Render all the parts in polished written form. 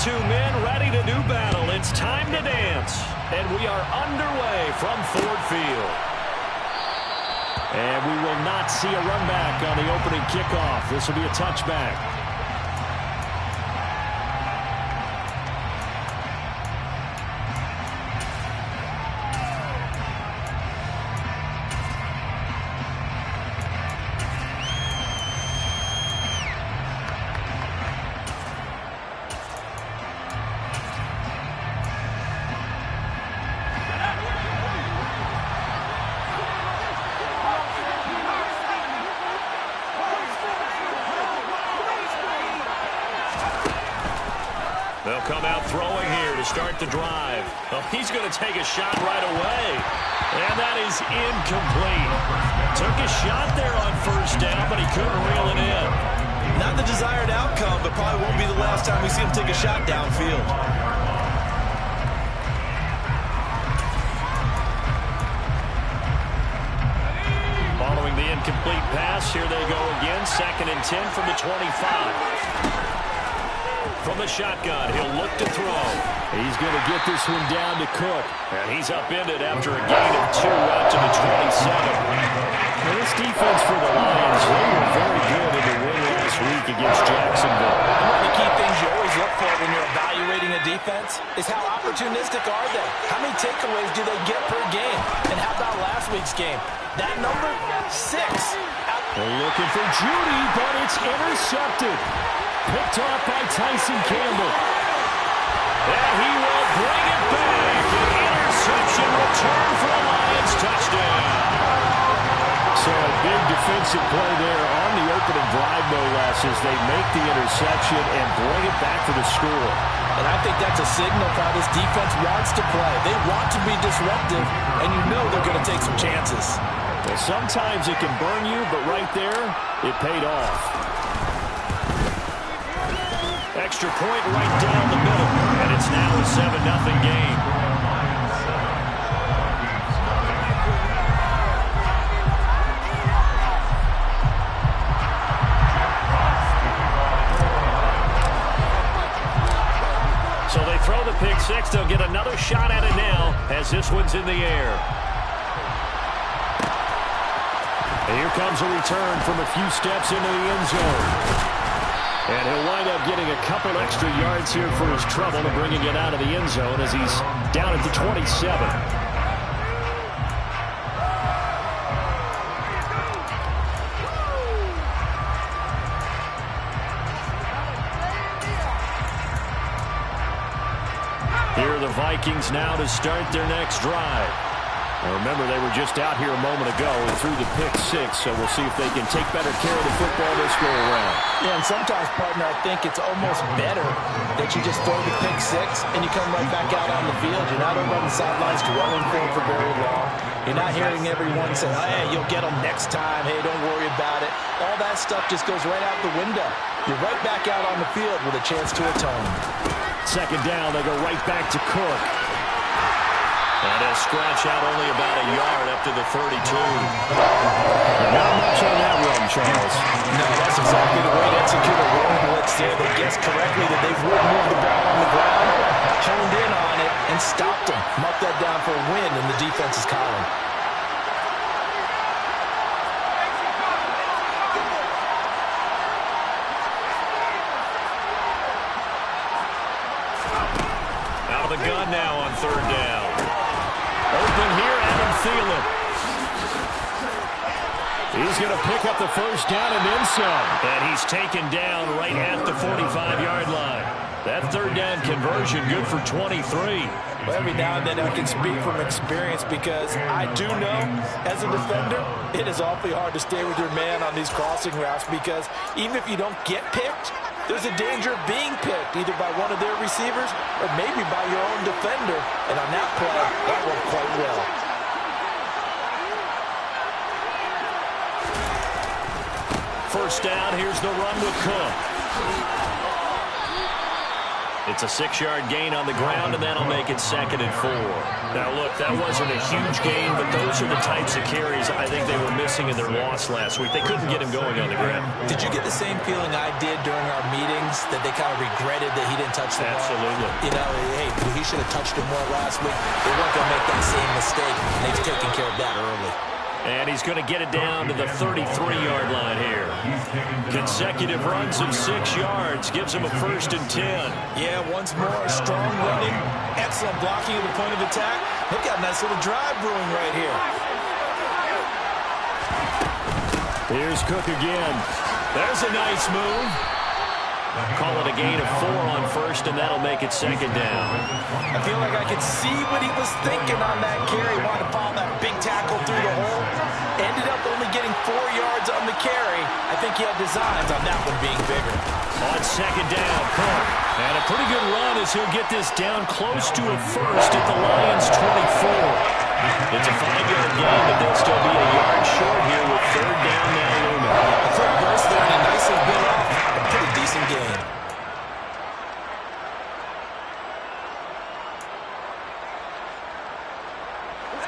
two men ready to do battle. It's time to dance. And we are underway from Ford Field. And we will not see a run back on the opening kickoff. This will be a touchback. They'll come out throwing here to start the drive. Oh, he's going to take a shot right away. And that is incomplete. Took a shot there on first down, but he couldn't reel it in. Not the desired outcome, but probably won't be the last time we see him take a shot downfield. Following the incomplete pass, here they go again. 2nd and 10 from the 25. From the shotgun, he'll look to throw. He's going to get this one down to Cook. And he's upended after a gain of 2 out to the 27. Now, this defense for the Lions, they were very good in the win last week against Jacksonville. One of the key things you always look for when you're evaluating a defense is how opportunistic are they? How many takeaways do they get per game? And how about last week's game? That number, 6. They're looking for Judy, but it's intercepted. Picked off by Tyson Campbell. And he will bring it back. An interception return for a Lions touchdown. So a big defensive play there on the opening drive, no less, as they make the interception and bring it back for the score. And I think that's a signal for how this defense wants to play. They want to be disruptive, and you know they're going to take some chances. Well, sometimes it can burn you, but right there, it paid off. Extra point right down the middle, and it's now a 7-0 game. So they throw the pick six. They'll get another shot at it now as this one's in the air. And here comes a return from a few steps into the end zone. And he'll wind up getting a couple extra yards here for his trouble and bringing it out of the end zone as he's down at the 27. Here are the Vikings now to start their next drive. Now remember, they were just out here a moment ago and threw the pick six, so we'll see if they can take better care of the football this go around. Yeah, and sometimes, partner, I think it's almost better that you just throw the pick six and you come right back out on the field. You're not over on the sidelines dwelling for very long. You're not hearing everyone say, hey, you'll get them next time. Hey, don't worry about it. All that stuff just goes right out the window. You're right back out on the field with a chance to atone. 2nd down, they go right back to Cook. And he'll scratch out only about a yard up to the 32. Not much on that run, Charles. No, that's exactly the way to execute a run blitz there. They guessed correctly that they would move the ball on the ground, honed in on it, and stopped them. Marked that down for a win in the defense's column. Out of the gun now on 3rd down. Open here, Adam Thielen. He's going to pick up the first down and then some. And he's taken down right at the 45-yard line. That 3rd down conversion good for 23. Well, every now and then I can speak from experience because I do know, as a defender, it is awfully hard to stay with your man on these crossing routes because even if you don't get picked, there's a danger of being picked either by one of their receivers or maybe by your own defender. And on that play, that worked quite well. First down, here's the run with Cook. It's a 6-yard gain on the ground, and that'll make it 2nd and 4. Now, look, that wasn't a huge gain, but those are the types of carries I think they were missing in their loss last week. They couldn't get him going on the ground. Did you get the same feeling I did during our meetings, that they kind of regretted that he didn't touch the ball? Absolutely. You know, hey, he should have touched it more last week. They weren't going to make that same mistake, and they've taken care of that early. And he's going to get it down to the 33-yard line here. Consecutive runs of 6 yards gives him a 1st and 10. Yeah, once more, strong running, excellent blocking at the point of attack. Look at a nice little drive brewing right here. Here's Cook again. There's a nice move. Call it a gain of 4 on 1st, and that'll make it 2nd down. I feel like I could see what he was thinking on that carry. Wanted to follow that big tackle through the hole. Ended up only getting 4 yards on the carry. I think he had designs on that one being bigger. On 2nd down, Cook. And a pretty good run as he'll get this down close to a 1st at the Lions' 24. It's a 5-yard gain, but they'll still be a yard short here with 3rd down now looming. A quick burst there and a nicely built off. A pretty decent game.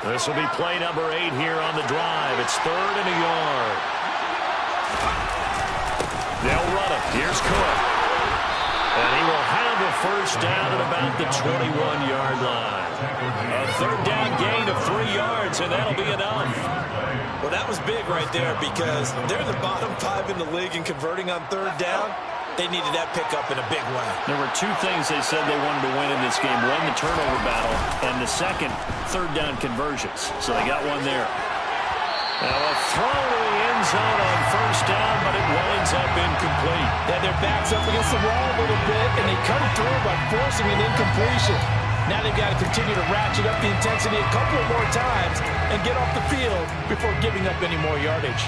This will be play number 8 here on the drive. It's 3rd and a yard. They'll run it. Here's Cook. And he will have a 1st down at about the 21-yard line. A 3rd down gain of 3 yards, and that'll be enough. Well, that was big right there because they're the bottom 5 in the league in converting on 3rd down. They needed that pickup in a big way. There were 2 things they said they wanted to win in this game. One, the turnover battle, and the second, 3rd down conversions. So they got one there. Now a throw to the end zone on 1st down, but it winds up incomplete. Yeah, their backs up against the wall a little bit, and they come through by forcing an incompletion. Now they've got to continue to ratchet up the intensity a couple of more times and get off the field before giving up any more yardage.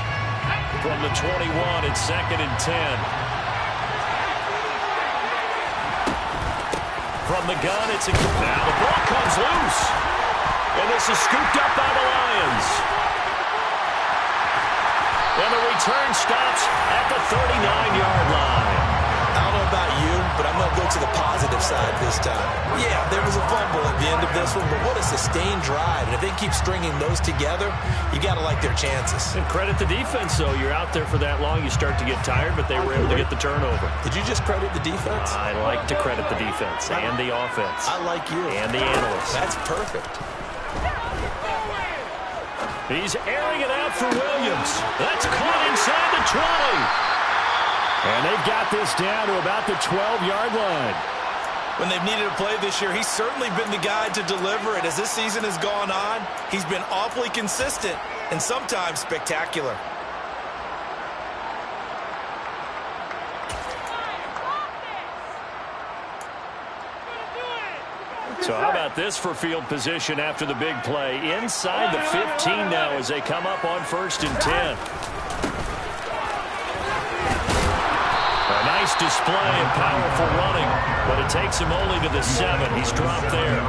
From the 21, it's 2nd and 10. From the gun, it's now the ball comes loose. And this is scooped up by the Lions. And the return stops at the 39-yard line. I don't know about you, but I'm going to go to the positive side this time. Yeah, there was a fumble at the end of this one, but what a sustained drive. And if they keep stringing those together, you got to like their chances. And credit the defense, though. You're out there for that long, you start to get tired, but they were able to get the turnover. Did you just credit the defense? I like to credit the defense and the offense. I like you. And the analysts. That's perfect. He's airing it out for Williams. That's caught inside the 20. And they've got this down to about the 12-yard line. When they've needed a play this year, he's certainly been the guy to deliver it. As this season has gone on, he's been awfully consistent and sometimes spectacular. So how about this for field position after the big play? Inside the 15 now as they come up on 1st and 10. A nice display and powerful running, but it takes him only to the 7. He's dropped there.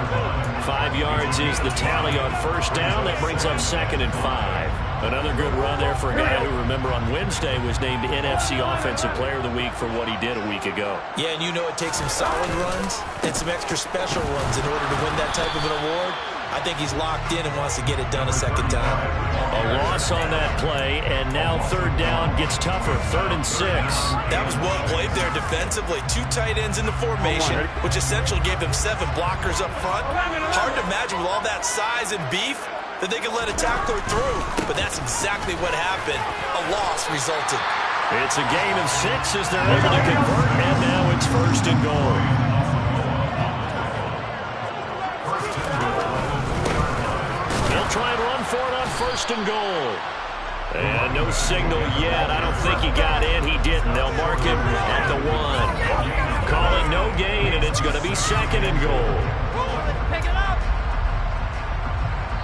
5 yards is the tally on 1st down. That brings up 2nd and 5. Another good run there for a guy who, remember, on Wednesday was named NFC Offensive Player of the Week for what he did a week ago. Yeah, and you know it takes some solid runs and some extra special runs in order to win that type of an award. I think he's locked in and wants to get it done a second time. A loss on that play, and now 3rd down gets tougher. 3rd and 6. That was well played there defensively. 2 tight ends in the formation, which essentially gave them 7 blockers up front. Hard to imagine with all that size and beef that they could let a tackler through. But that's exactly what happened. A loss resulted. It's a gain of 6 as they're able to convert, and now it's 1st and goal. He'll try and run for it on 1st and goal. And no signal yet. I don't think he got in. He didn't. They'll mark him at the 1. Call it no gain, and it's going to be 2nd and goal. Pick it up.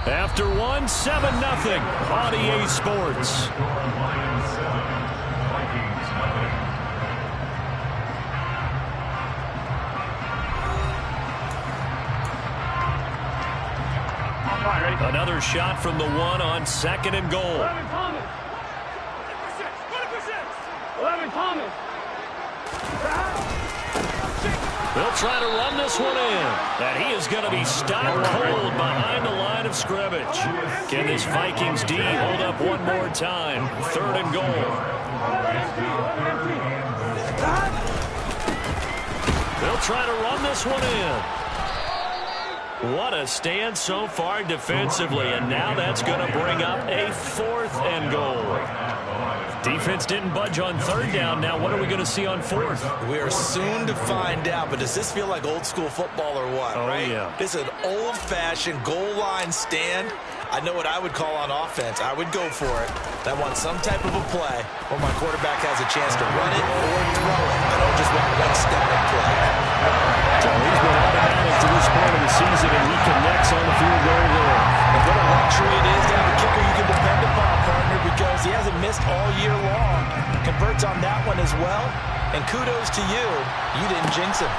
After 1, 7-0 on EA Sports. Another shot from the 1 on 2nd and goal. 11 Thomas. 11 Thomas. They'll try to run this one in. And he is going to be stopped cold behind the line of scrimmage. Can this Vikings D hold up one more time? 3rd and goal. They'll try to run this one in. What a stand so far defensively, and now that's going to bring up a 4th and goal. Defense didn't budge on 3rd down. Now what are we going to see on 4th? We are soon to find out, but does this feel like old school football or what? Oh, right? Yeah. This is an old-fashioned goal line stand. I know what I would call on offense. I would go for it. I want some type of a play where my quarterback has a chance to run it or throw it. I don't just want one static play. So he's been out of bounds to this point of the season, and he connects on the field goal there. And what a luxury it is to have a kicker you can depend upon, partner, because he hasn't missed all year long. Converts on that one as well. And kudos to you. You didn't jinx him.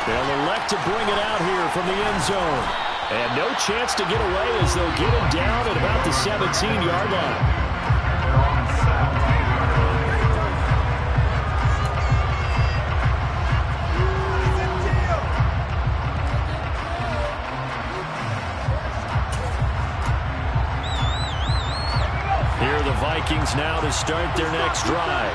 They'll elect to bring it out here from the end zone. And no chance to get away as they'll get him down at about the 17-yard line. Here are the Vikings now to start their next drive.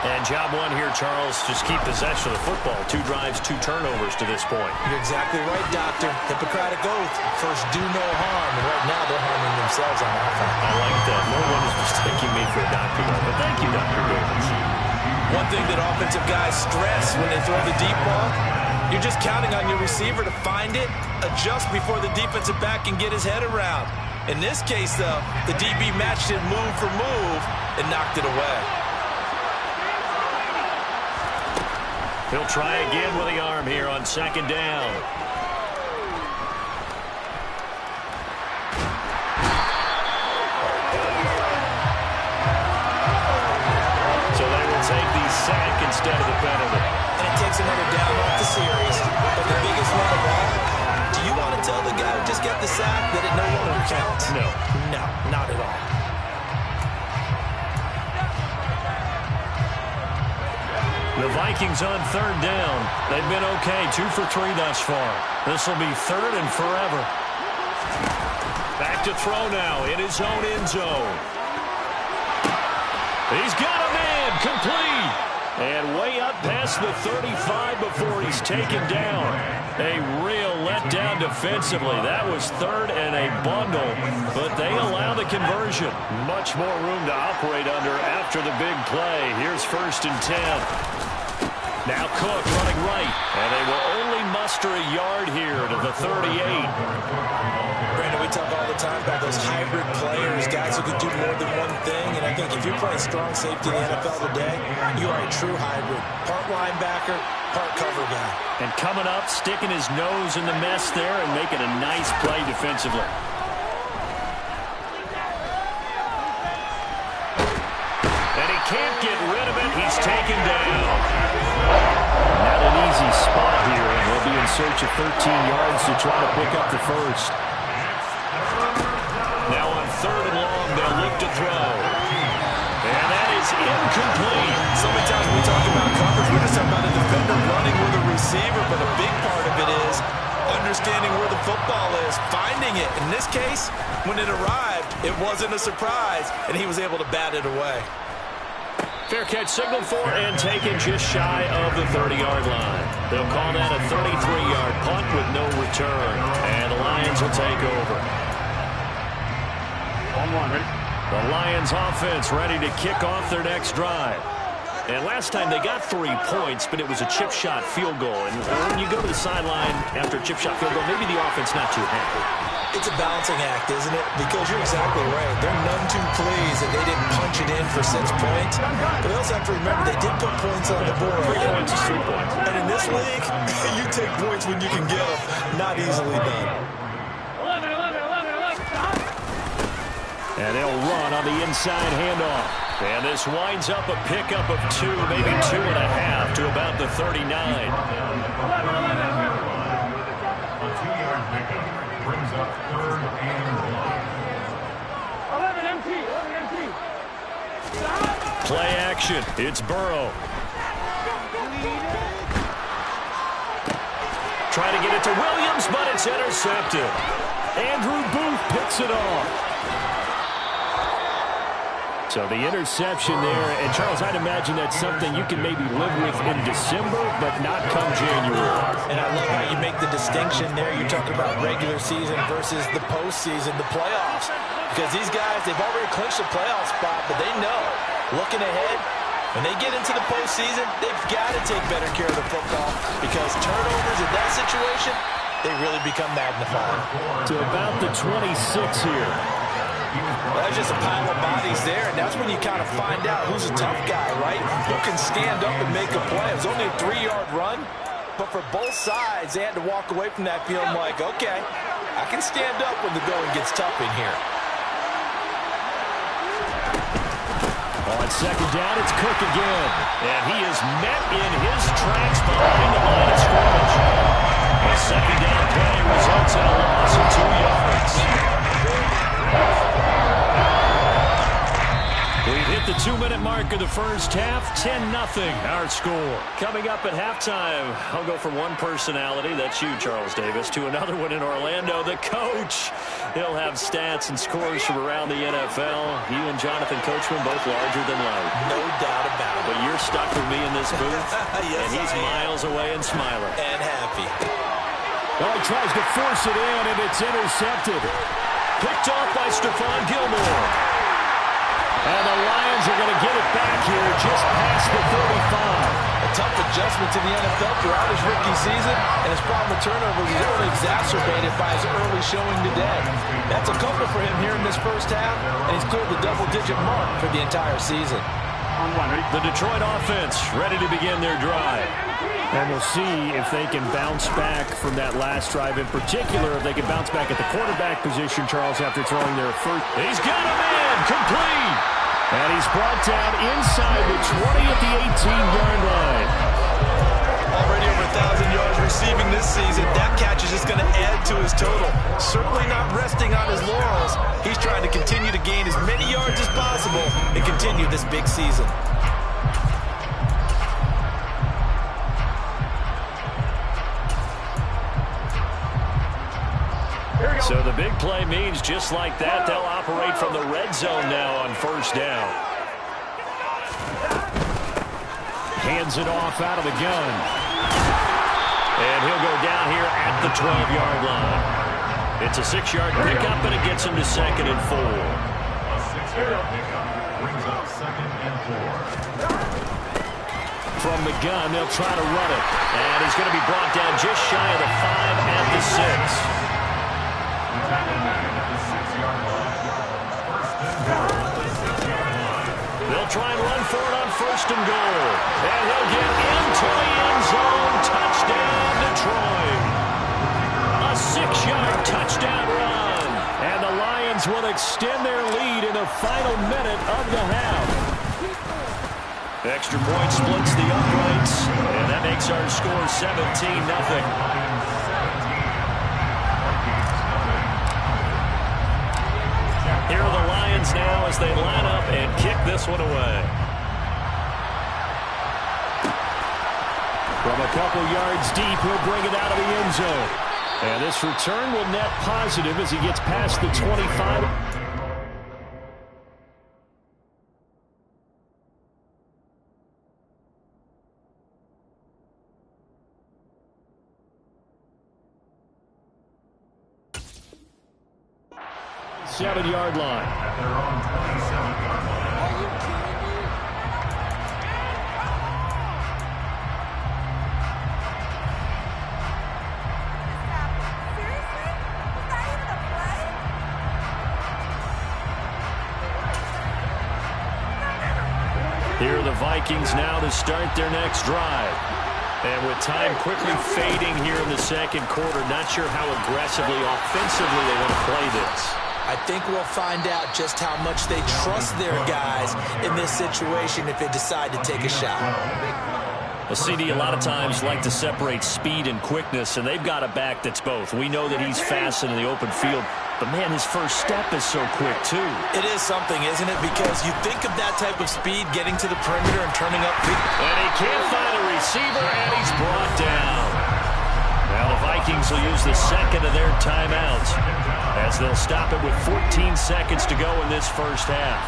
And job one here, Charles, just keep possession of the football. 2 drives, 2 turnovers to this point. You're exactly right, Doctor. Hippocratic oath. First, do no harm. And right now, they're harming themselves on offense. I like that. No one is mistaking me for a doctor, though. But thank you, Dr. Davis. One thing that offensive guys stress when they throw the deep ball, you're just counting on your receiver to find it, adjust before the defensive back can get his head around. In this case, though, the DB matched it move for move and knocked it away. He'll try again with the arm here on 2nd down. So they will take the sack instead of the penalty. And it takes another down off the series. But the biggest one of all, do you want to tell the guy who just got the sack that it no longer counts? No. No, not at all. The Vikings on 3rd down. They've been okay, 2 for 3 thus far. This will be 3rd and forever. Back to throw now in his own end zone. He's got a man, complete. And way up past the 35 before he's taken down. A real letdown defensively. That was 3rd and a bundle, but they allow the conversion. Much more room to operate under after the big play. Here's 1st and 10. Now Cook running right, and they will only muster a yard here to the 38. Brandon, we talk all the time about those hybrid players, guys who can do more than one thing, and I think if you're playing strong safety in the NFL today, you are a true hybrid. Part linebacker, part cover guy. And coming up, sticking his nose in the mess there and making a nice play defensively. And he can't get rid of it. He's taken down. Not an easy spot here, and they'll be in search of 13 yards to try to pick up the 1st. Now on 3rd and long, they'll look to throw. And that is incomplete. So many times when we talk about coverage, we're just talking about a defender running with a receiver, but a big part of it is understanding where the football is, finding it. In this case, when it arrived, it wasn't a surprise, and he was able to bat it away. Fair catch signaled for and taken just shy of the 30-yard line. They'll call that a 33-yard punt with no return. And the Lions will take over. The Lions offense ready to kick off their next drive. And last time they got 3 points, but it was a chip shot field goal. And when you go to the sideline after a chip shot field goal, maybe the offense not too happy. It's a balancing act, isn't it? Because you're exactly right. They're none too pleased that they didn't punch it in for 6 points. But they also have to remember they did put points on the board. 3 points is 3 points. And in this league, you take points when you can get them. Not easily done. 11. And they'll run on the inside handoff. And this winds up a pickup of 2, maybe 2.5 to about the 39. 11 empty. Play action. It's Burrow. Trying to get it to Williams, but it's intercepted. Andrew Booth picks it off. So the interception there, and Charles, I'd imagine that's something you can maybe live with in December, but not come January. And I love how you make the distinction there. You're talking about regular season versus the postseason, the playoffs. Because these guys, they've already clinched a playoff spot, but they know, looking ahead, when they get into the postseason, they've got to take better care of the football because turnovers in that situation, they really become magnified. To about the 26 here. That's just a pile of bodies there, and that's when you kind of find out who's a tough guy, right? Who can stand up and make a play. It was only a 3-yard run, but for both sides, they had to walk away from that feeling like, okay, I can stand up when the going gets tough in here. On second down, it's Cook again. And he is met in his tracks behind the line of scrimmage. A second down play results in a loss of 2 yards. We've hit the 2-minute mark of the first half. 10-0 our score. Coming up at halftime, I'll go from one personality, that's you, Charles Davis, to another one in Orlando, the coach. He'll have stats and scores from around the NFL. You and Jonathan Coachman both larger than life. No doubt about it. But you're stuck with me in this booth, yes, and he's miles away and smiling. And happy. Well, he tries to force it in, and it's intercepted. Picked off by Stephon Gilmore. And the Lions are going to get it back here just past the 35. A tough adjustment to the NFL throughout his rookie season, and his problem with turnovers is only exacerbated by his early showing today. That's a couple for him here in this first half, and he's cleared the double-digit mark for the entire season. The Detroit offense ready to begin their drive. And we'll see if they can bounce back from that last drive. In particular, if they can bounce back at the quarterback position, Charles, after throwing their first. He's got him in, complete. And he's brought down inside the 20 at the 18-yard line. Already over 1,000 yards receiving this season. That catch is just going to add to his total. Certainly not resting on his laurels. He's trying to continue to gain as many yards as possible and continue this big season. So the big play means just like that, they'll operate from the red zone now on first down. Hands it off out of the gun. And he'll go down here at the 12-yard line. It's a 6-yard pickup, and it gets him to 2nd and 4. From the gun, they'll try to run it. And he's going to be brought down just shy of the 5 at the 6. They'll try and run for it on 1st and goal. And he'll get into the end zone. Touchdown, Detroit. A 6-yard touchdown run. And the Lions will extend their lead in the final minute of the half. Extra point splits the uprights. And that makes our score 17-0. Here are the Lions now as they line up and kick this one away. From a couple yards deep, he'll bring it out of the end zone. And this return will net positive as he gets past the 25. Seven-yard line. Here are the Vikings now to start their next drive. And with time quickly fading here in the second quarter, not sure how aggressively, offensively they want to play this. I think we'll find out just how much they trust their guys in this situation if they decide to take a shot. Well, CD, a lot of times like to separate speed and quickness, and they've got a back that's both. We know that he's fast in the open field, but, man, his first step is so quick, too. It is something, isn't it? Because you think of that type of speed getting to the perimeter and turning up. And he can't find a receiver, and he's brought down. Now the Vikings will use the second of their timeouts as they'll stop it with 14 seconds to go in this first half.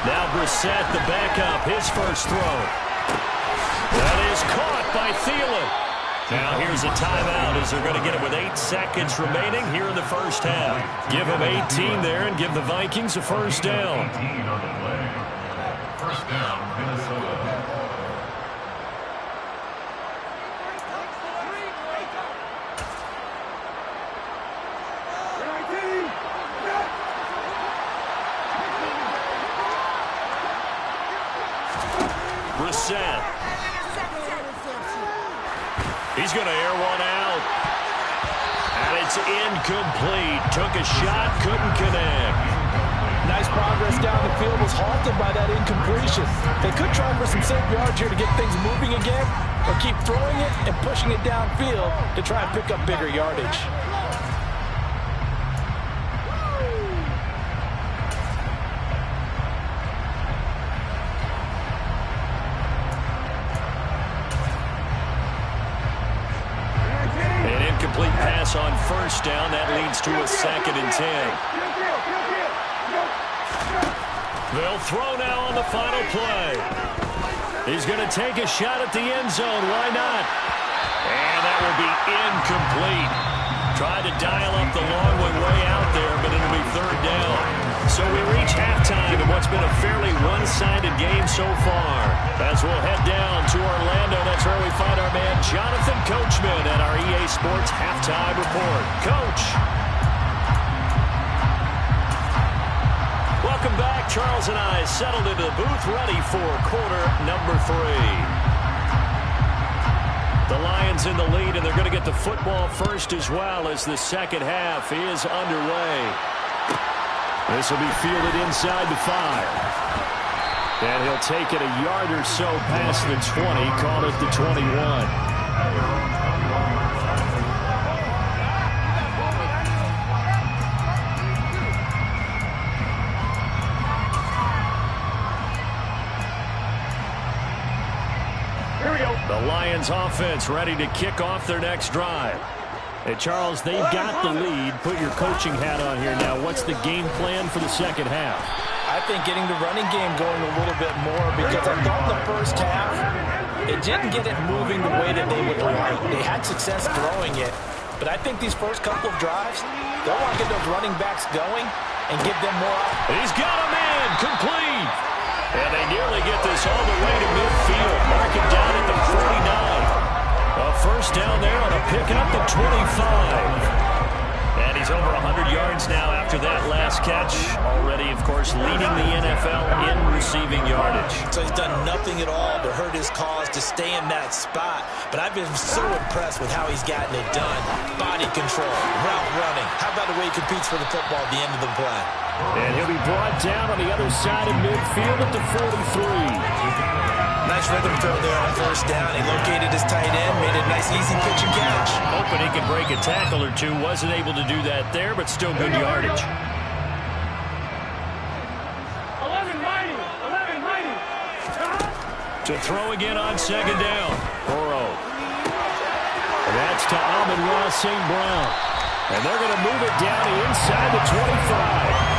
Now Brissett, the backup, his first throw. That is caught by Thielen. Now here's a timeout as they're going to get it with 8 seconds remaining here in the first half. Give them 18 there and give the Vikings a first down. First down, Minnesota. Brissett. He's going to air one out. And it's incomplete. Took a shot, couldn't connect. Nice progress down the field, was halted by that incompletion. They could try for some safe yards here to get things moving again, or keep throwing it and pushing it downfield to try and pick up bigger yardage. An incomplete pass on first down. That leads to a 2nd and 10. They'll throw now on the final play. He's going to take a shot at the end zone. Why not? And that will be incomplete. Tried to dial up the long way out there, but it'll be 3rd down. So we reach halftime in what's been a fairly one-sided game so far. As we'll head down to Orlando, that's where we find our man Jonathan Coachman at our EA Sports Halftime Report. Coach. Welcome back. Charles and I settled into the booth ready for quarter number 3. The Lions in the lead, and they're going to get the football first as well as the second half is underway. This will be fielded inside the 5. And he'll take it a yard or so past the 20, call it the 21. The Lions offense ready to kick off their next drive. Hey, Charles, they've got the lead. Put your coaching hat on here now. What's the game plan for the second half? I think getting the running game going a little bit more, because I thought the first half, it didn't get it moving the way that they would like. They had success throwing it, but I think these first couple of drives, they'll want to get those running backs going and give them more. He's got a man, complete. And they nearly get this all the way to midfield. Mark it down at the 49. A first down there on a pickup at 25. And he's over 100 yards now after that last catch. Already, of course, leading the NFL in receiving yardage. So he's done nothing at all to hurt his cause to stay in that spot. But I've been so impressed with how he's gotten it done. Body control, route running. How about the way he competes for the football at the end of the play? And he'll be brought down on the other side of midfield at the 43. Nice rhythm throw there on first down. He located his tight end, made a nice easy pitch and catch. Hoping he could break a tackle or two. Wasn't able to do that there, but still good yardage. 11 mighty. To throw again on second down. Burrow. And that's to Amon-Ra St. Brown. And they're going to move it down inside the 25.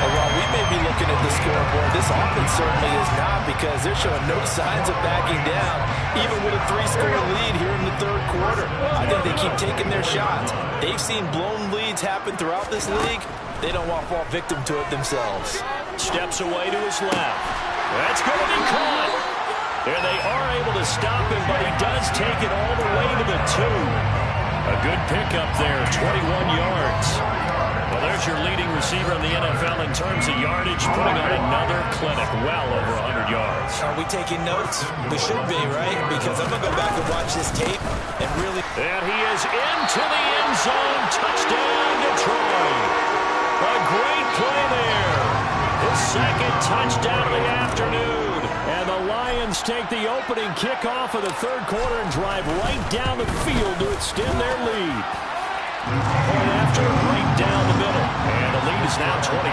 While we may be looking at the scoreboard, this offense certainly is not, because they're showing no signs of backing down, even with a 3-score lead here in the 3rd quarter. I think they keep taking their shots. They've seen blown leads happen throughout this league. They don't want to fall victim to it themselves. Steps away to his left. That's going to be caught. And they are able to stop him, but he does take it all the way to the 2. A good pickup there, 21 yards. Well, there's your leading receiver in the NFL in terms of yardage, putting on another clinic, well over 100 yards. Are we taking notes? We should be, right? Because I'm going to go back and watch this tape and really... And he is into the end zone. Touchdown, Detroit. A great play there. His second touchdown of the afternoon. And the Lions take the opening kickoff of the 3rd quarter and drive right down the field to extend their lead. Point after, right down the middle. And the lead is now 24.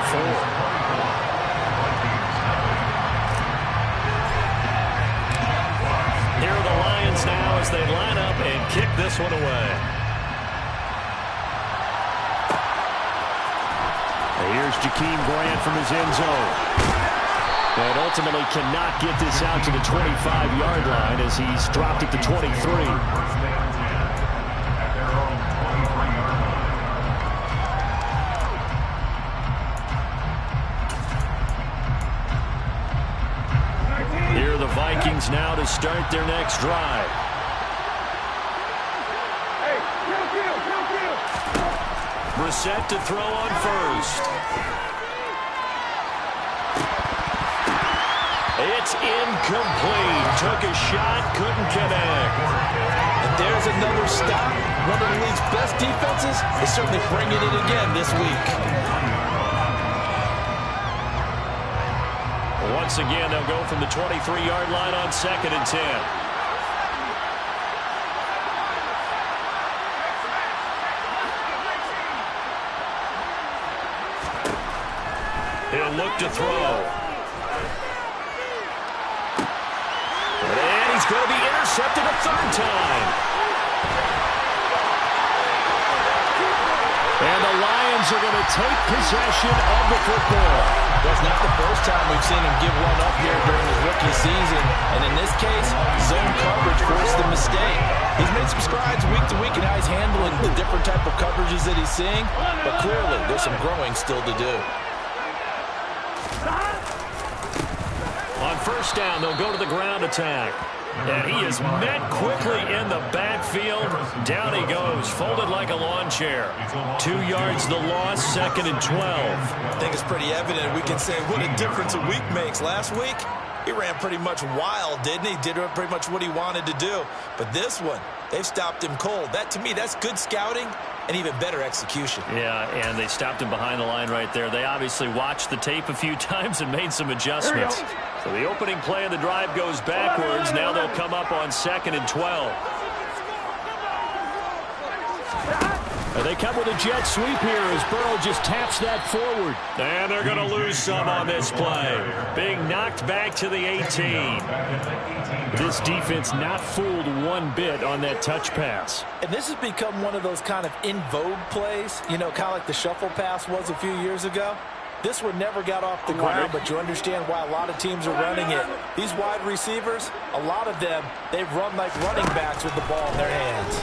this one away. Here's Jakeem Grant from his end zone. And ultimately cannot get this out to the 25-yard line as he's dropped it to 23. Here are the Vikings now to start their next drive. Brissett to throw on first. It's incomplete. Took a shot, couldn't connect. And there's another stop. One of the league's best defenses is certainly bringing it again this week. Once again, they'll go from the 23-yard line on 2nd and 10. He'll look to throw. And he's going to be intercepted a third time. And the Lions are going to take possession of the football. Well, it's not the first time we've seen him give one up here during his rookie season. And in this case, zone coverage forced the mistake. He's made some strides week to week in how he's handling the different type of coverages that he's seeing. But clearly, there's some growing still to do. On first down, they'll go to the ground attack. And he is met quickly in the backfield. Down he goes, folded like a lawn chair. 2 yards the loss, 2nd and 12. I think it's pretty evident. We can say what a difference a week makes. Last week, he ran pretty much wild, didn't he? Did pretty much what he wanted to do. But this one, they've stopped him cold. That, to me, that's good scouting and even better execution. Yeah, and they stopped him behind the line right there. They obviously watched the tape a few times and made some adjustments. So the opening play of the drive goes backwards. Now they'll come up on 2nd and 12. And they come with a jet sweep here as Burrow just taps that forward. And they're going to lose some on this play. Being knocked back to the 18. This defense not fooled one bit on that touch pass. And this has become one of those kind of in vogue plays, you know, kind of like the shuffle pass was a few years ago. This one never got off the ground, but you understand why a lot of teams are running it. These wide receivers, a lot of them, they've run like running backs with the ball in their hands.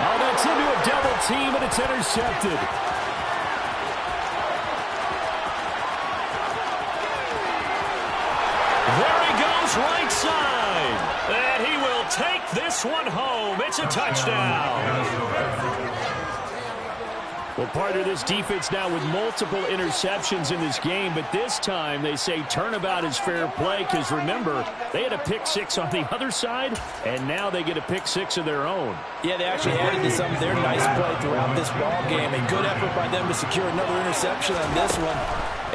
Oh, that's into a double team, and it's intercepted. There he goes, right side. And he will take this one home. It's a touchdown. Well, part of this defense now with multiple interceptions in this game, but this time they say turnabout is fair play because, remember, they had a pick-6 on the other side, and now they get a pick-6 of their own. Yeah, they actually added to some of their nice play throughout this ball game. A good effort by them to secure another interception on this one.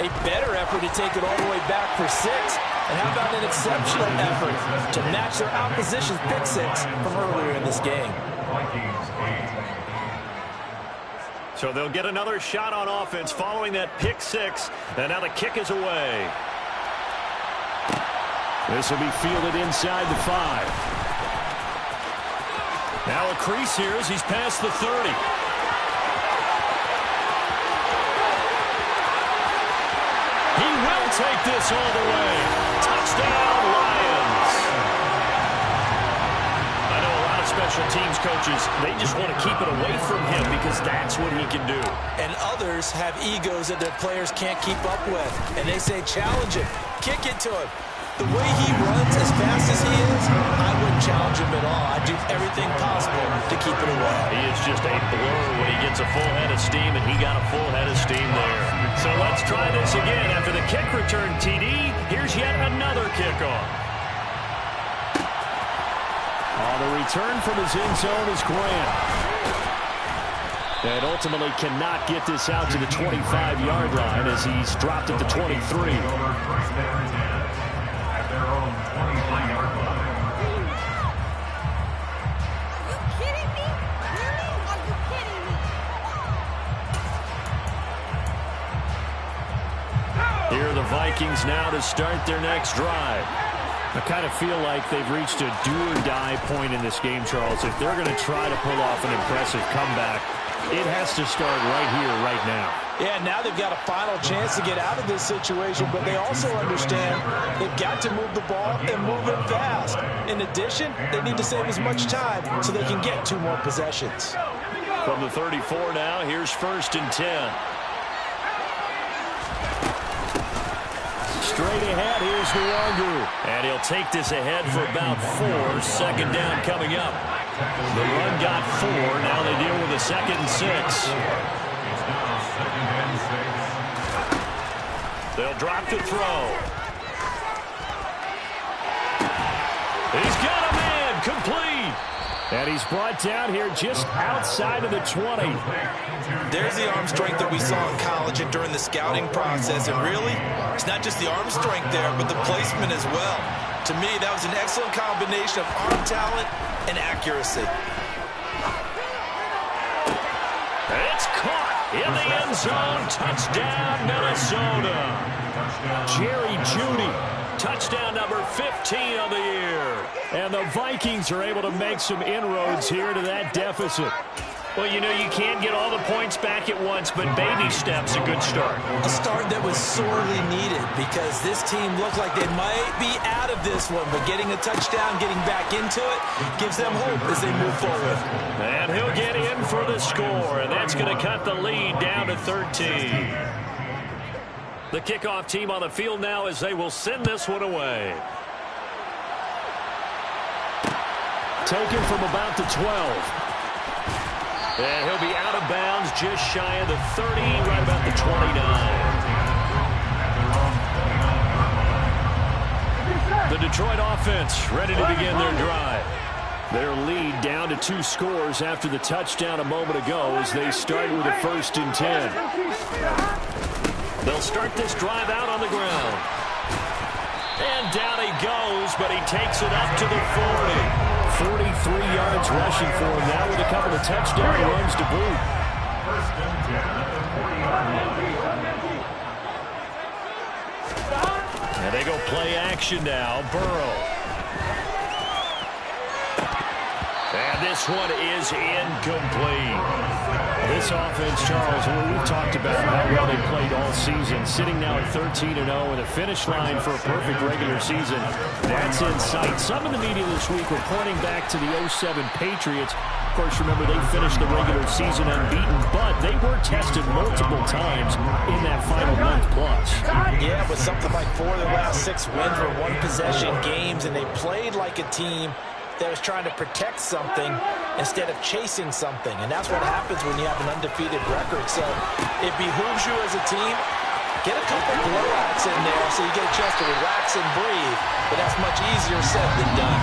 A better effort to take it all the way back for 6. And how about an exceptional effort to match their opposition's pick-6 from earlier in this game. So they'll get another shot on offense following that pick-6. And now the kick is away. This will be fielded inside the 5. Now a crease here as he's past the 30. He will take this all the way. Touchdown, Lions. I know a lot of special teams coaches, they just want to keep it away from him because that's what he can do. And others have egos that their players can't keep up with. And they say, challenge him, kick it to him. The way he runs as fast as he is, I wouldn't challenge him at all. I'd do everything possible to keep it away. He is just a blur when he gets a full head of steam, and he got a full head of steam there. So let's try this again. After the kick return TD, here's yet another kickoff. The return from his end zone is Grant. And ultimately cannot get this out to the 25-yard line as he's dropped it to 23. Here are the Vikings now to start their next drive. I kind of feel like they've reached a do-or-die point in this game, Charles. If they're going to try to pull off an impressive comeback, it has to start right here, right now. Yeah, now they've got a final chance to get out of this situation, but they also understand they've got to move the ball and move it fast. In addition, they need to save as much time so they can get 2 more possessions. From the 34 now, here's 1st and 10. Straight ahead, here's Nwangu. And he'll take this ahead for about 4. Second down coming up. The run got 4. Now they deal with a 2nd and 6. They'll drop to throw. He's got a man, complete. And he's brought down here just outside of the 20. There's the arm strength that we saw in college and during the scouting process. And really, it's not just the arm strength there, but the placement as well. To me, that was an excellent combination of arm talent and accuracy. It's caught in the end zone. Touchdown, Minnesota. Jerry Jeudy. Touchdown number 15 of the year. And the Vikings are able to make some inroads here to that deficit. Well, you know, you can't get all the points back at once, but baby steps a good start. A start that was sorely needed because this team looked like they might be out of this one, but getting a touchdown, getting back into it, gives them hope as they move forward. And he'll get in for the score, and that's going to cut the lead down to 13. The kickoff team on the field now as they will send this one away. Taken from about the 12. And he'll be out of bounds just shy of the 30, right about the 29. The Detroit offense ready to begin their drive. Their lead down to 2 scores after the touchdown a moment ago as they start with a 1st and 10. They'll start this drive out on the ground. And down he goes, but he takes it up to the 40. 43 yards rushing for him now with a couple of touchdown runs to boot. And they go play action now. Burrow. And this one is incomplete. This offense, Charles, we've talked about how well they played all season, sitting now at 13-0 and a finish line for a perfect regular season. That's in sight. Some in the media this week were pointing back to the 07 Patriots. Of course, remember, they finished the regular season unbeaten, but they were tested multiple times in that final month plus. Yeah, but something like 4 of their last 6 wins were one-possession games, and they played like a team that was trying to protect something instead of chasing something. And that's what happens when you have an undefeated record. So it behooves you as a team, get a couple blowouts in there so you get a chance to relax and breathe. But that's much easier said than done.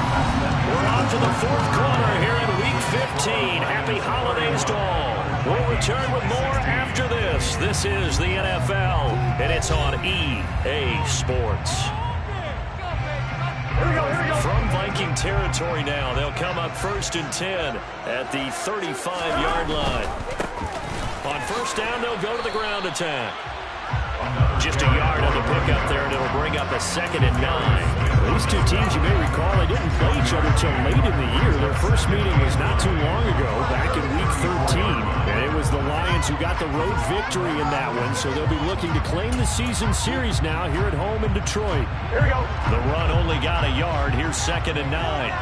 We're on to the 4th quarter here in Week 15. Happy holidays to all. We'll return with more after this. This is the NFL, and it's on EA Sports. From Viking territory now, they'll come up 1st and 10 at the 35-yard line. On 1st down, they'll go to the ground attack. Just a yard on the pickup there, and it'll bring up a 2nd and 9. These two teams, you may recall, they didn't play each other till late in the year. Their first meeting was not too long ago, back in Week 13. And it was the Lions who got the road victory in that one, so they'll be looking to claim the season series now here at home in Detroit. Here we go. The run only got a yard. Here's 2nd and 9.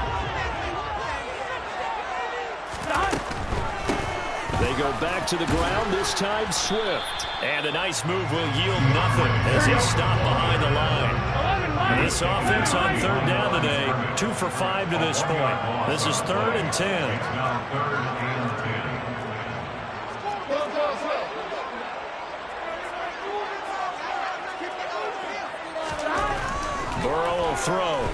They go back to the ground, this time Swift. And a nice move will yield nothing as he's stopped behind the line. This offense on 3rd down today, 2 for 5 to this point. This is 3rd and 10. Burrow will throw.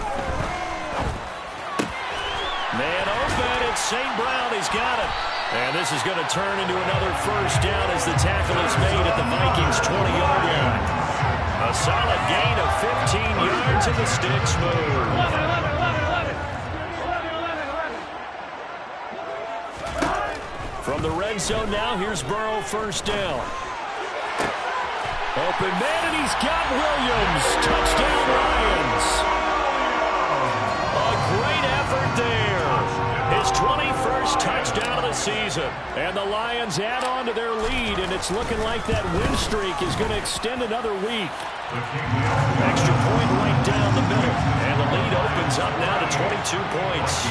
Man open, it's St. Brown, he's got it. And this is going to turn into another 1st down as the tackle is made at the Vikings' 20-yard line. A solid gain of 15 yards and the sticks move. From the red zone now, here's Burrow 1st down. Open man, and he's got Williams. Touchdown, Lions. the season. And the Lions add on to their lead, and it's looking like that win streak is going to extend another week. Extra point right down the middle, and the lead opens up now to 22 points.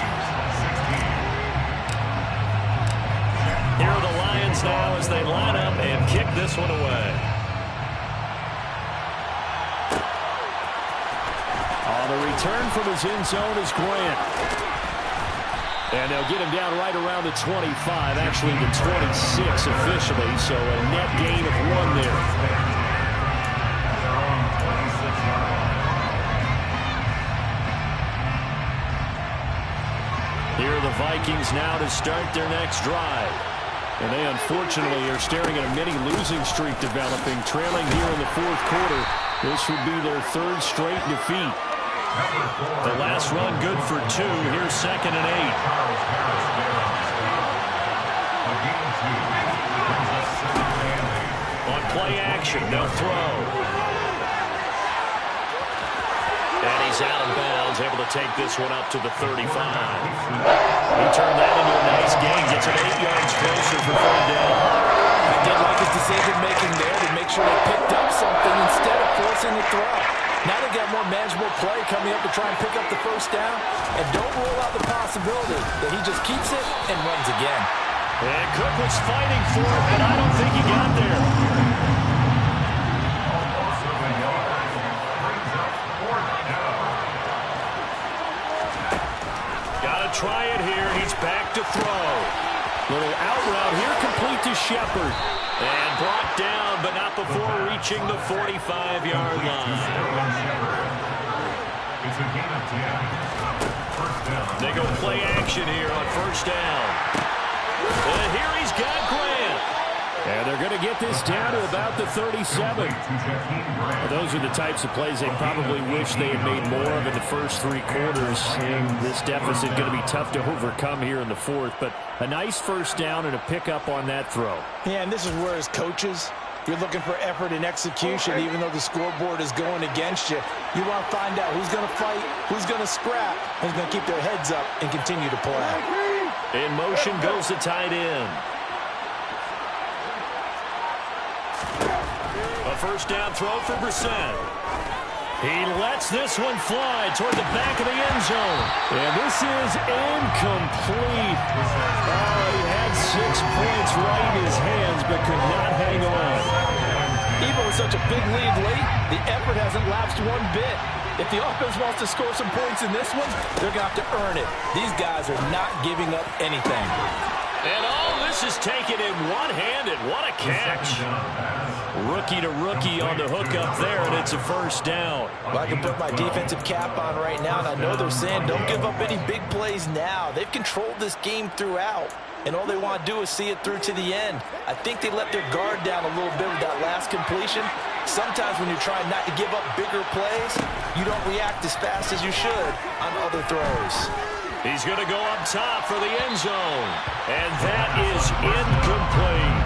Here are the Lions now as they line up and kick this one away. On the return from his end zone is Grant. And they'll get him down right around the 25, actually the 26 officially, so a net gain of 1 there. Here are the Vikings now to start their next drive. And they unfortunately are staring at a mini losing streak developing, trailing here in the fourth quarter. This would be their 3rd straight defeat. The last run good for 2. Here's 2nd and 8. On play action, they'll throw. And he's out of bounds, able to take this one up to the 35. He turned that into a nice gain, gets it 8 yards closer for 3rd down. I did like his decision-making there to make sure they picked up something instead of forcing the throw. Now they got more manageable play coming up to try and pick up the 1st down. And don't rule out the possibility that he just keeps it and runs again. And Cook was fighting for it, but I don't think he got there. Got to try it here. He's back to throw. Little out route here, complete to Shepard. And brought down, but not before reaching the 45-yard line. They go play action here on 1st down. And here he's got Grant. And they're going to get this down to about the 37. Well, those are the types of plays they probably wish they had made more of in the first 3 quarters. And this deficit going to be tough to overcome here in the 4th. But a nice 1st down and a pickup on that throw. Yeah, and this is where as coaches, you're looking for effort and execution even though the scoreboard is going against you. You want to find out who's going to fight, who's going to scrap, who's going to keep their heads up and continue to play. In motion goes the tight end. A 1st down throw for Brissett. He lets this one fly toward the back of the end zone. And this is incomplete. Oh, he had 6 points right in his hands, but could not hang on. Even with such a big lead late, the effort hasn't lapsed one bit. If the offense wants to score some points in this one, they're going to have to earn it. These guys are not giving up anything. And all this is taken in one-handed. What a catch. Rookie to rookie on the hook up there, and it's a 1st down. Well, I can put my defensive cap on right now, and I know they're saying don't give up any big plays now. They've controlled this game throughout, and all they want to do is see it through to the end. I think they let their guard down a little bit with that last completion. Sometimes when you're trying not to give up bigger plays, you don't react as fast as you should on other throws. He's going to go up top for the end zone. And that is incomplete.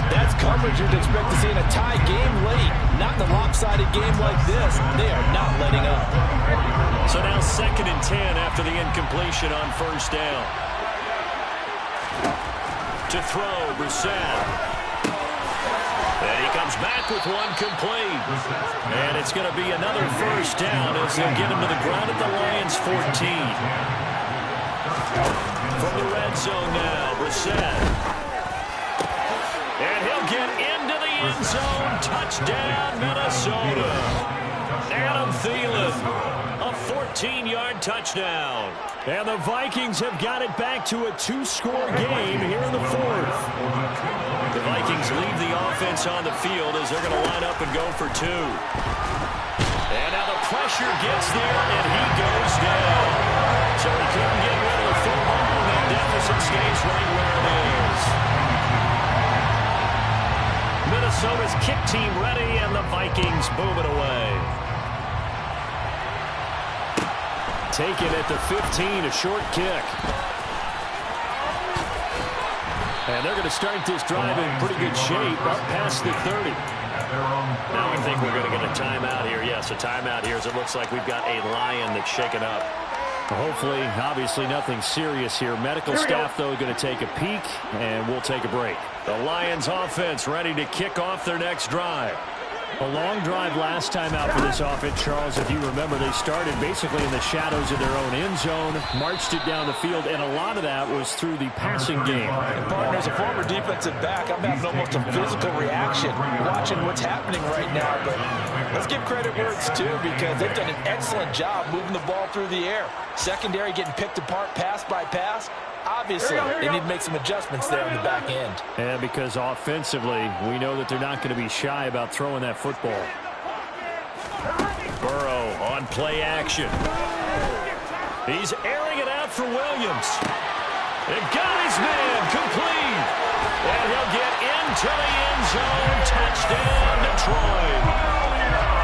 That's coverage you'd expect to see in a tie game late. Not in a lopsided game like this. They are not letting up. So now 2nd and 10 after the incompletion on 1st down. To throw, Brissett. And he comes back with one complete. And it's going to be another 1st down as they'll get him to the ground at the Lions' 14. From the red zone now, Brissett. And he'll get into the end zone. Touchdown, Minnesota. Adam Thielen, a 14-yard touchdown. And the Vikings have got it back to a 2-score game here in the 4th. The Vikings leave the offense on the field as they're going to line up and go for 2. And now the pressure gets there, and he goes down. So he couldn't get rid of the football, and that deficit stays right where it is. Minnesota's kick team ready, and the Vikings move it away. Taken at the 15, a short kick. And they're going to start this drive in pretty good shape, up past the 30. Now I think we're going to get a timeout here. Yes, a timeout here as it looks like we've got a Lion that's shaken up. Hopefully, obviously nothing serious here. Medical staff, though, going to take a peek, and we'll take a break. The Lions offense ready to kick off their next drive. A long drive last time out for this offense, Charles. If you remember, they started basically in the shadows of their own end zone, marched it down the field, and a lot of that was through the passing game. And partner, as a former defensive back, I'm having almost a physical reaction watching what's happening right now. But let's give credit where it's due, because they've done an excellent job moving the ball through the air. Secondary getting picked apart pass by pass. Obviously, they need to make some adjustments there on the back end. And because offensively, we know that they're not going to be shy about throwing that football. Burrow on play action. He's airing it out for Williams. And got his man complete. And he'll get into the end zone. Touchdown, Detroit.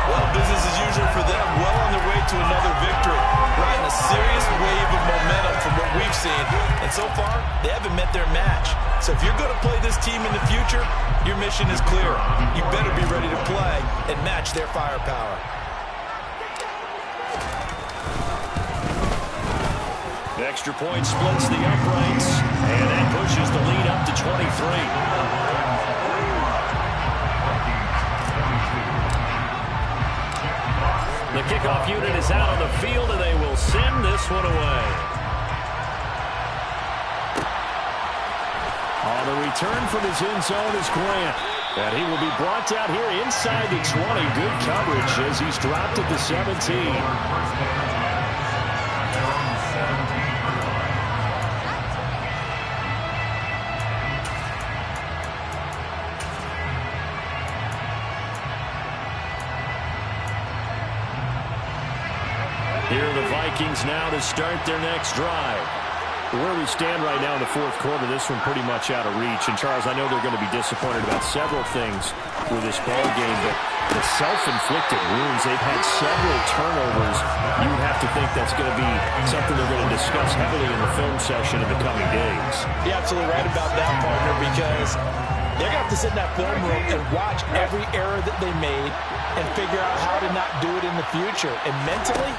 Well, business as usual for them. Well on their way to another victory. Riding a serious wave of momentum from what we've seen. And so far, they haven't met their match. So if you're going to play this team in the future, your mission is clear. You better be ready to play and match their firepower. The extra point splits the uprights. And that pushes the lead up to 23. The kickoff unit is out on the field, and they will send this one away. On the return from his end zone is Grant. And he will be brought down here inside the 20. Good coverage as he's dropped at the 17. Here are the Vikings now to start their next drive. Where we stand right now in the fourth quarter, this one pretty much out of reach. And, Charles, I know they're going to be disappointed about several things with this ball game, but the self-inflicted wounds, they've had several turnovers. You have to think that's going to be something they're going to discuss heavily in the film session in the coming days. You're absolutely right about that, partner, because they're going to have to sit in that film room and watch every error that they made and figure out how to not do it in the future. And mentally,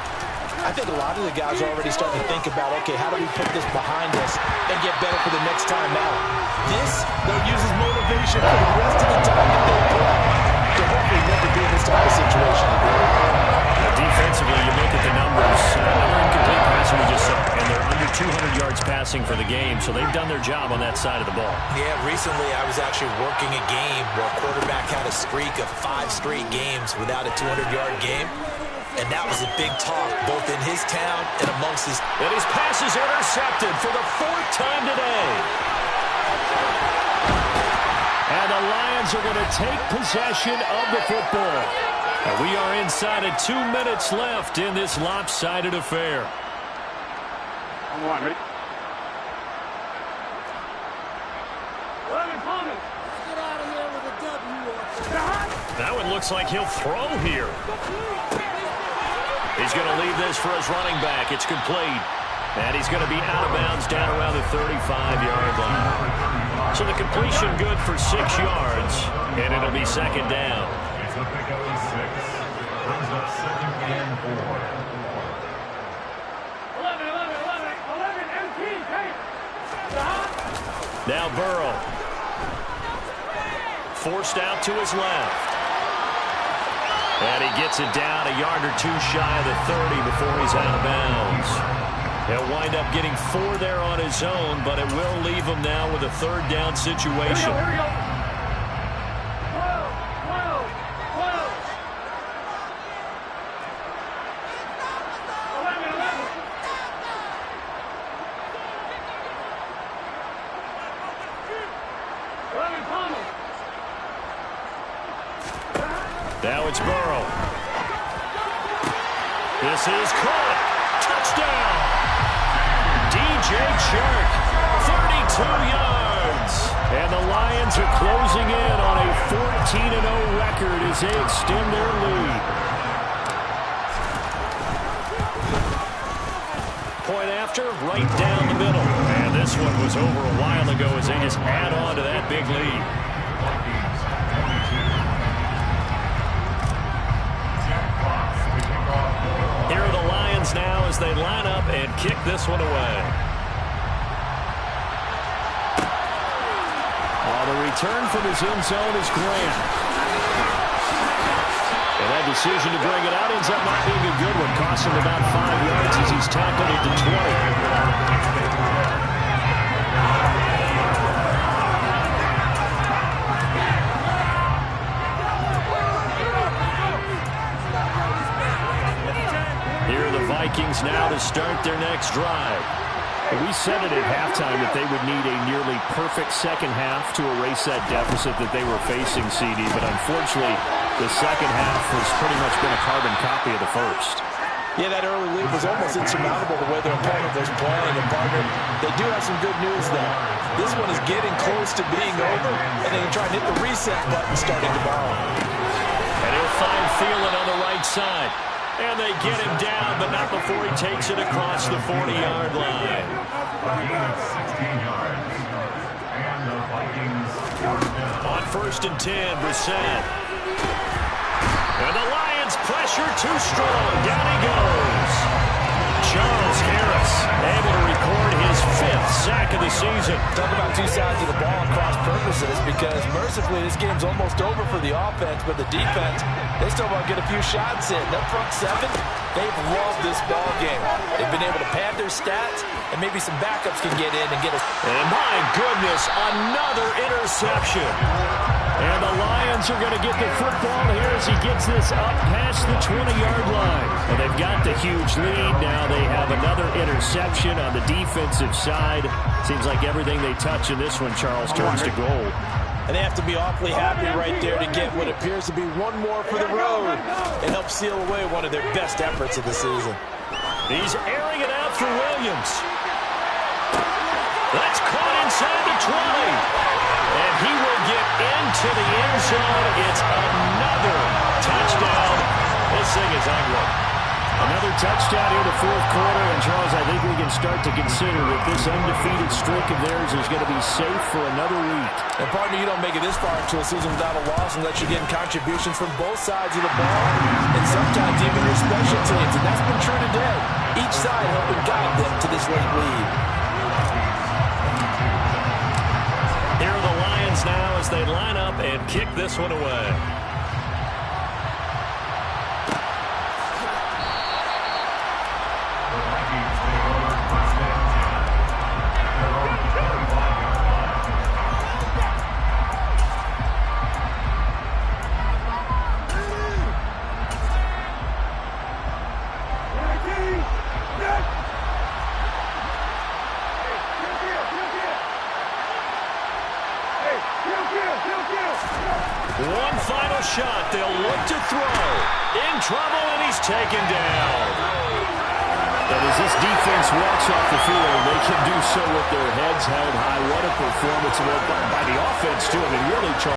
I think a lot of the guys are already starting to think about, okay, how do we put this behind us and get better for the next time out? This, they'll use as motivation for the rest of the time that they play to hopefully never be in this type of situation again. Defensively, you look at the numbers. Another incomplete pass we just saw, and they're under 200 yards passing for the game, so they've done their job on that side of the ball. Yeah, recently I was actually working a game where a quarterback had a streak of 5 straight games without a 200-yard game. And that was a big talk, both in his town and amongst his... And his pass is intercepted for the 4th time today. And the Lions are going to take possession of the football. And we are inside of 2 minutes left in this lopsided affair. On, ready? That one looks like he'll throw here. He's going to leave this for his running back. It's complete. And he's going to be out of bounds down around the 35-yard line. So the completion good for 6 yards, and it'll be second down. Now Burrow. Forced out to his left. And he gets it down a yard or two shy of the 30 before he's out of bounds. He'll wind up getting 4 there on his own, but it will leave him now with a 3rd down situation. Here we go. 11, Thomas. Now it's Burrow. This is caught. Touchdown. DJ Chark, 32 yards. And the Lions are closing in on a 14-0 record as they extend their lead. Point after, right down the middle. And this one was over a while ago as they just add on to that big lead. Here are the Lions now as they line up and kick this one away. The return from his end zone is Grant. And that decision to bring it out ends up not being a good one. Cost him about 5 yards as he's tackled into 20. Here are the Vikings now to start their next drive. We said it at halftime that they would need a nearly perfect second half to erase that deficit that they were facing, CD. But unfortunately, the second half has pretty much been a carbon copy of the first. Yeah, that early lead was almost insurmountable the way their opponent was playing. And, partner, they do have some good news, though. This one is getting close to being over, and they can try and hit the reset button starting tomorrow. And he'll find Thielen on the right side. And they get him down, but not before he takes it across the 40-yard line. On 1st and 10, Brissett. And the Lions pressure too strong. Down he goes. Charles Harris able to record his 5th sack of the season. Talk about two sides of the ball and cross purposes, because mercifully this game's almost over for the offense, but the defense, they still want to get a few shots in. Their front seven, they've loved this ball game. They've been able to pad their stats, and maybe some backups can get in and get a... And my goodness, another interception. And the Lions are going to get the football here as he gets this up past the 20-yard line. And they've got the huge lead. Now they have another interception on the defensive side. Seems like everything they touch in this one, Charles, turns to gold. And they have to be awfully happy right there to get what appears to be one more for the road and help seal away one of their best efforts of the season. He's airing it out for Williams. That's caught inside the 20. And he will get into the end zone. It's another touchdown. This thing is ugly. Another touchdown here in the 4th quarter. And, Charles, I think we can start to consider that this undefeated streak of theirs is going to be safe for another week. And, partner, you don't make it this far into a season without a loss unless you're getting contributions from both sides of the ball and sometimes even your special teams. And that's been true today. Each side helping guide them to this late lead. Here are the Lions now as they line up and kick this one away. One final shot. They'll look to throw. In trouble, and he's taken down. And as this defense walks off the field, they can do so with their heads held high. What a performance by the offense, too. I mean, really, Charles.